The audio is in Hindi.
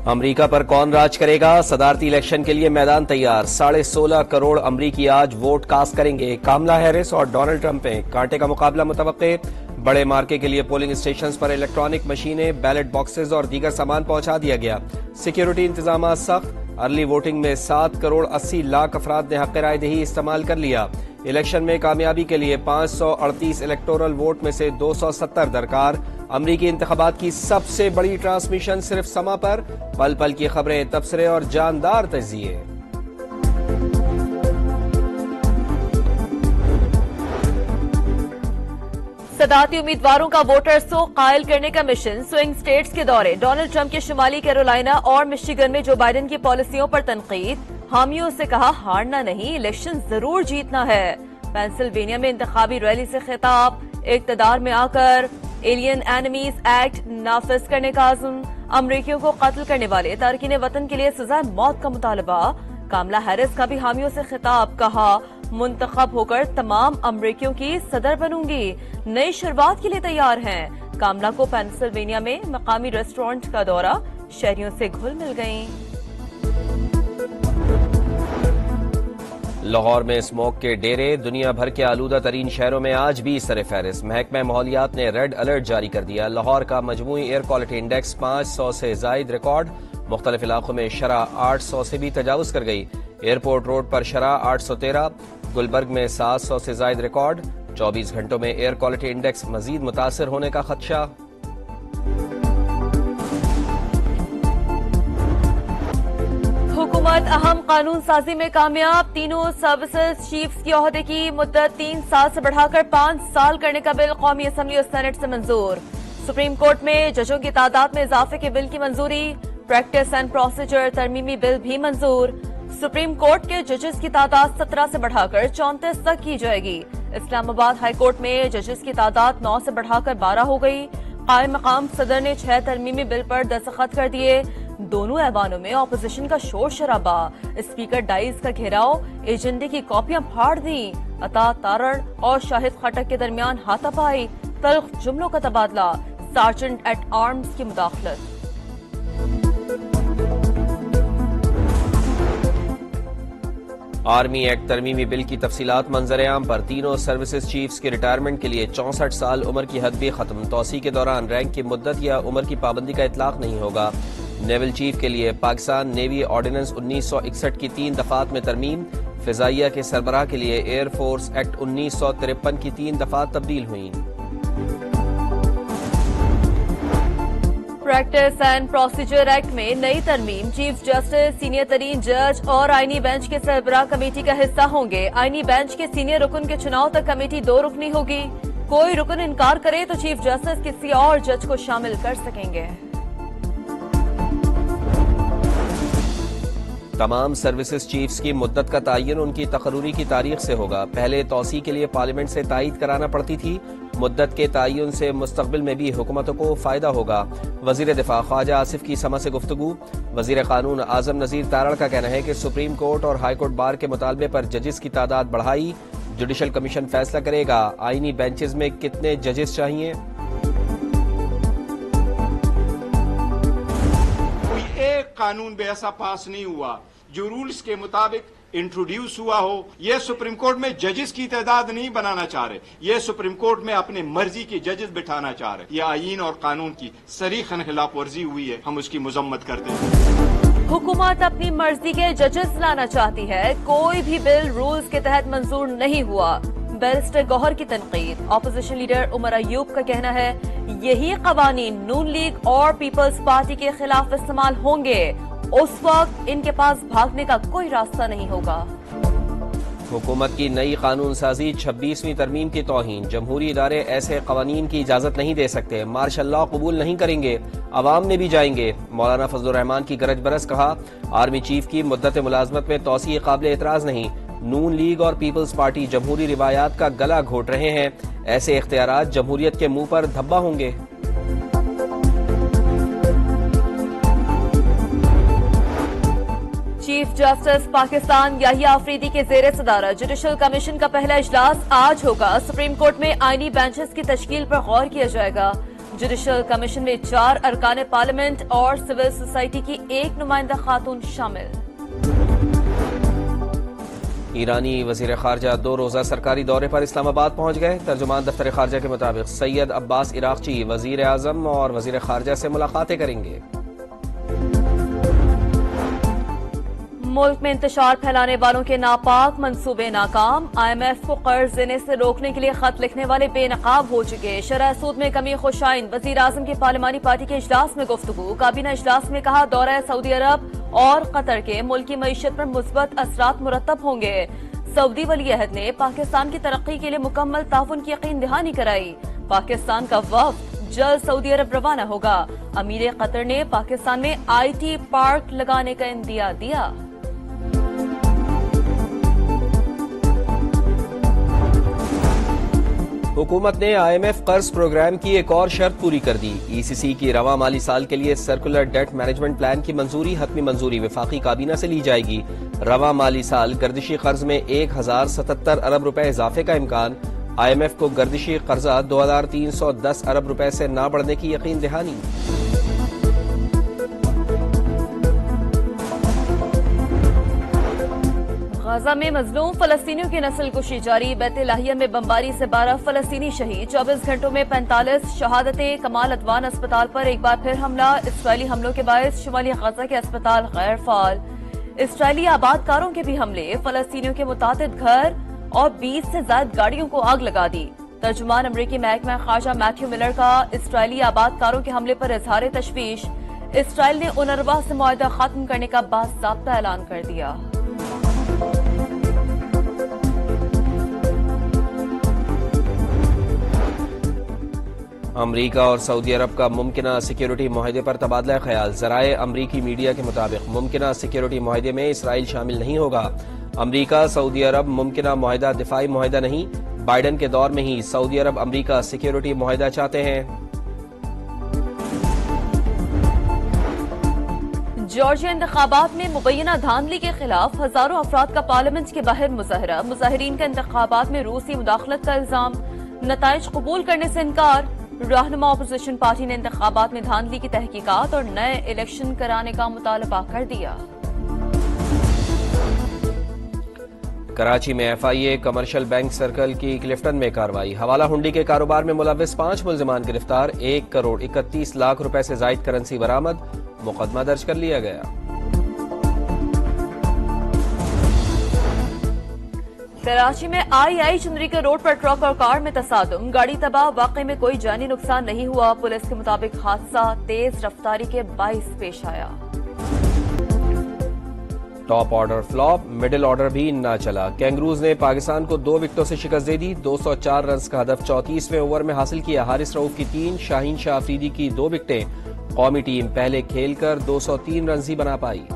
अमेरिका पर कौन राज करेगा? सदारती इलेक्शन के लिए मैदान तैयार। 16.5 करोड़ अमरीकी आज वोट कास्ट करेंगे। कमला हैरिस और डोनाल्ड ट्रंप में कांटे का मुकाबला मुतवक्के। बड़े मार्के के लिए पोलिंग स्टेशन पर इलेक्ट्रॉनिक मशीनें, बैलेट बॉक्सेज और दीगर सामान पहुंचा दिया गया। सिक्योरिटी इंतजाम सख्त। अर्ली वोटिंग में 7 करोड़ 80 लाख अफराद ने हक़ राय दही इस्तेमाल कर लिया। इलेक्शन में कामयाबी के लिए 538 इलेक्टोरल वोट में से 270 दरकार। अमरीकी इंतखाबात की सबसे बड़ी ट्रांसमिशन सिर्फ समा पर। पल पल की खबरें, तबसरे और जानदार तजिए। सदारती उम्मीदवारों का वोटर्स को कायल करने का मिशन। स्विंग स्टेट्स के दौरे। डोनाल्ड ट्रंप के शुमाली कैरोलिना और मिशिगन में जो बाइडेन की पॉलिसियों पर तनकीद। हामियों से कहा हारना नहीं, इलेक्शन जरूर जीतना है। पेंसिल्वेनिया में इंतखाबी रैली से खिताब। इक्तदार में आकर एलियन एनिमीज एक्ट नाफिज करने का आज़म। अमरीकियों को कत्ल करने वाले तारकीन वतन के लिए सजा मौत का मुतालबा। कमला हैरिस का भी हामियों से खिताब। कहा मुंतखब होकर तमाम अमरीकियों की सदर बनूंगी। नई शुरुआत के लिए तैयार हैं। कमला को पेंसिल्वेनिया में मकामी रेस्टोरेंट का दौरा। शहरियों से घुल मिल गईं। लाहौर में स्मोक के डेरे। दुनिया भर के आलूदा तरीन शहरों में आज भी सरफहरिस्त। महकमा माहौलियात ने रेड अलर्ट जारी कर दिया। लाहौर का मजमूई एयर क्वालिटी इंडेक्स 500 से जायद रिकॉर्ड। मुख्तलिफ इलाकों में शरह 800 से भी तजावुज कर गई। एयरपोर्ट रोड पर शरह 813। गुलबर्ग में 700 से जायद रिकॉर्ड। 24 घंटों में एयर क्वालिटी इंडेक्स मजीद मुतासर होने का खदशा। हुकूमत अहम कानून साजी में कामयाब। तीनों सर्विसेज चीफ्स की ओहदे की मुद्दत 3 साल से बढ़ाकर 5 साल करने का बिल कौमी असम्बली और सेनेट से मंजूर। सुप्रीम कोर्ट में जजों की तादाद में इजाफे के बिल की मंजूरी। प्रैक्टिस एंड प्रोसीजर तरमीमी बिल भी मंजूर। सुप्रीम कोर्ट के जजेस की तादाद 17 से बढ़ाकर 34 तक की जाएगी। इस्लामाबाद हाई कोर्ट में जजेस की तादाद 9 से बढ़ाकर 12 हो गई। कायम मकाम सदर ने 6 तरमीमी बिल पर दस्तखत कर दिए। दोनों ऐवानों में ऑपोजिशन का शोर शराबा। स्पीकर डाइस का घेराव। एजेंडे की कॉपियां फाड़ दी। अता तारड़ और शाहिद खटक के दरमियान हाथापाई। तल्ख जुमलों का तबादला। सार्जेंट एट आर्म्स की मुदाखलत। आर्मी एक्ट तरमीमी बिल की तफसीलात मंजर-ए-आम पर। तीनों सर्विसेज चीफ्स की रिटायरमेंट के लिए 64 साल उम्र की हद भी खत्म। तौसी के दौरान रैंक की मुद्दत या उम्र की पाबंदी का इतलाक नहीं होगा। नेवल चीफ के लिए पाकिस्तान नेवी ऑर्डिनेंस 1961 की 3 दफात में तरमीम। फिजाइया के सरबराह के लिए एयरफोर्स एक्ट 1953 की 3 दफात तब्दील हुई। प्रैक्टिस एंड प्रोसीजर एक्ट में नई तरमीम। चीफ जस्टिस, सीनियर तरीन जज और आईनी बेंच के सरबराह कमेटी का हिस्सा होंगे। आईनी बेंच के सीनियर रुकन के चुनाव तक कमेटी 2 रुकनी होगी। कोई रुकन इनकार करे तो चीफ जस्टिस किसी और जज को शामिल कर सकेंगे। तमाम सर्विसेज चीफ्स की मुद्दत का तयन उनकी तकर्रुरी की तारीख से होगा। पहले तौसी के लिए पार्लियामेंट से तायीद कराना पड़ती थी। मुद्दत के तयन से मुस्तकबिल में भी हुकूमतों को फायदा होगा। वजीर दिफा ख्वाजा आसिफ की समा से गुफ्तगू। वजीर कानून आजम नजीर तारड़ का कहना है कि सुप्रीम कोर्ट और हाई कोर्ट बार के मुतालबे पर जजेस की तादाद बढ़ाई। जुडिशल कमीशन फैसला करेगा आईनी बेंचेस में कितने जजेस चाहिए। एक कानून भी ऐसा पास नहीं हुआ जो रूल्स के मुताबिक इंट्रोड्यूस हुआ हो। ये सुप्रीम कोर्ट में जजेस की तादाद नहीं बनाना चाह रहे। ये सुप्रीम कोर्ट में अपने मर्जी के जजेस बिठाना चाह रहे। ये आईन और कानून की सरीखन खिलाफ वर्जी हुई है। हम उसकी मजम्मत करते हैं। हुकूमत अपनी मर्जी के जजेस लाना चाहती है। कोई भी बिल रूल्स के तहत मंजूर नहीं हुआ। बैरिस्टर गौहर की तनकीद। ऑपोजिशन लीडर उमर अयूब का कहना है यही कवानीन नून लीग और पीपल्स पार्टी के खिलाफ इस्तेमाल होंगे। उस वक्त इनके पास भागने का कोई रास्ता नहीं होगा। हुकूमत की नई कानून साजी 26वीं तरमीम की तौहीन। जमहूरी इदारे ऐसे कवानीन की इजाजत नहीं दे सकते। मार्शल लॉ कबूल नहीं करेंगे। अवाम में भी जाएंगे। मौलाना फजलुर रहमान की गरज बरस। कहा आर्मी चीफ की मुद्दत मुलाजमत में तौसी काबिल एतराज नहीं। नून लीग और पीपल्स पार्टी जमहूरी रिवायात का गला घोट रहे हैं। ऐसे इख्तियारात जमहूरियत के मुंह पर धब्बा होंगे। चीफ जस्टिस पाकिस्तान याहिया अफरीदी के जेर सदारत जुडिशल कमीशन का पहला इजलास आज होगा। सुप्रीम कोर्ट में आईनी बेंचेस की तश्कील पर गौर किया जाएगा। जुडिशल कमीशन में 4 अरकान पार्लियामेंट और सिविल सोसाइटी की 1 नुमाइंदा खातून शामिल। ईरानी वजीर खारजा 2 रोजा सरकारी दौरे पर इस्लामाबाद पहुंच गए। तर्जुमान दफ्तर खारजा के मुताबिक सैयद अब्बास इराक़ची वजीर आजम और वजीर खारजा से मुलाकातें करेंगे। मुल्क में इंतशार फैलाने वालों के नापाक मंसूबे नाकाम। IMF को कर्ज देने से रोकने के लिए खत लिखने वाले बेनकाब हो चुके। शरह सूद में कमी खुशाइन। वजीर आजम की पार्लिमानी पार्टी के इजलास में गुफ्तगू। काबीना इजलास में कहा दौरा सऊदी अरब और कतर के मुल्की मईशत पर मुस्बत असरात मुरतब होंगे। सऊदी वली अहद ने पाकिस्तान की तरक्की के लिए मुकम्मल ताउन की यकीन दहानी कराई। पाकिस्तान का वफ्द जल्द सऊदी अरब रवाना होगा। अमीर कतर ने पाकिस्तान में IT पार्क लगाने का इंदिया दिया। हुकूमत ने IMF कर्ज प्रोग्राम की एक और शर्त पूरी कर दी। ECC की रवा माली साल के लिए सर्कुलर डेट मैनेजमेंट प्लान की मंजूरी हतमी मंजूरी वफाकी काबीना से ली जाएगी। रवा माली साल गर्दिशी कर्ज में 1077 अरब रुपए इजाफे का इम्कान। IMF को गर्दिशी कर्जा 2310 अरब रुपए से न बढ़ने की यकीन दहानी। गाजा में मजलूम फलस्तीनियों की नस्ल कुशी जारी। बैत-ए-लाहिया में बमबारी से 12 फलस्तीनी शहीद। 24 घंटों में 45 शहादतें। कमाल अदवान अस्पताल पर एक बार फिर हमला। इसराइली हमलों के बायस शुमाली गाजा के अस्पताल गैर फाल। इसराइली आबादकारों के भी हमले। फलस्तीनियों के मुतादिद घर और 20 से ज्यादा गाड़ियों को आग लगा दी। तर्जुमान अमरीकी महकमा खारजा मैथ्यू मिलर का इसराइली आबादकारों के हमले पर इजहार तशवीश। इसराइल ने UNRWA से मुआहदा खत्म करने का बाज़ाब्ता ऐलान कर दिया। अमरीका और सऊदी अरब का मुमकिना सिक्योरिटी मुआहदे पर तबादला ख्याल। ज़राए अमरीकी मीडिया के मुताबिक मुमकिना सिक्योरिटी मुआहदे में इसराइल शामिल नहीं होगा। अमरीका सऊदी अरब मुमकिना मुआहदा दिफाई मुआहदा नहीं। बाइडन के दौर में ही सऊदी अरब अमरीका सिक्योरिटी मुआहदा चाहते हैं। जॉर्जिया इंतखाबात में मुबैना धांधली के खिलाफ हजारों अफराद का पार्लियामेंट के बाहर मुजाहरा। मुजाहिरीन का इंतखाबात में रूसी मुदाखलत का इल्जाम। नताइज कबूल करने से इनकार। रहनुमा अपोजिशन पार्टी ने इंतखाबात में धांधली की तहकीकात और नए इलेक्शन कराने का मुतालबा कर दिया। कराची में FIA कमर्शियल बैंक सर्कल की क्लिफ्टन में कार्रवाई। हवाला हुंडी के कारोबार में मुलविस 5 मुल्जिमान गिरफ्तार। 1 करोड़ 31 लाख रुपए से जायद करेंसी बरामद। मुकदमा दर्ज कर लिया गया। कराची में आई चुंदरी के रोड पर ट्रक और कार में तसादुम। गाड़ी तबाह। वाकई में कोई जानी नुकसान नहीं हुआ। पुलिस के मुताबिक हादसा तेज रफ्तारी के बाइस पेश आया। Top order flop, middle order भी ना चला। कैंगरूज ने पाकिस्तान को 2 विकेटों से शिकस्त दे दी। 204 रन का हदफ 34वें ओवर में हासिल किया। हारिस रऊफ की 3, शाहीन शाह अफरीदी की 2 विकेटें। कौमी टीम पहले खेलकर 203 रन ही बना पाई।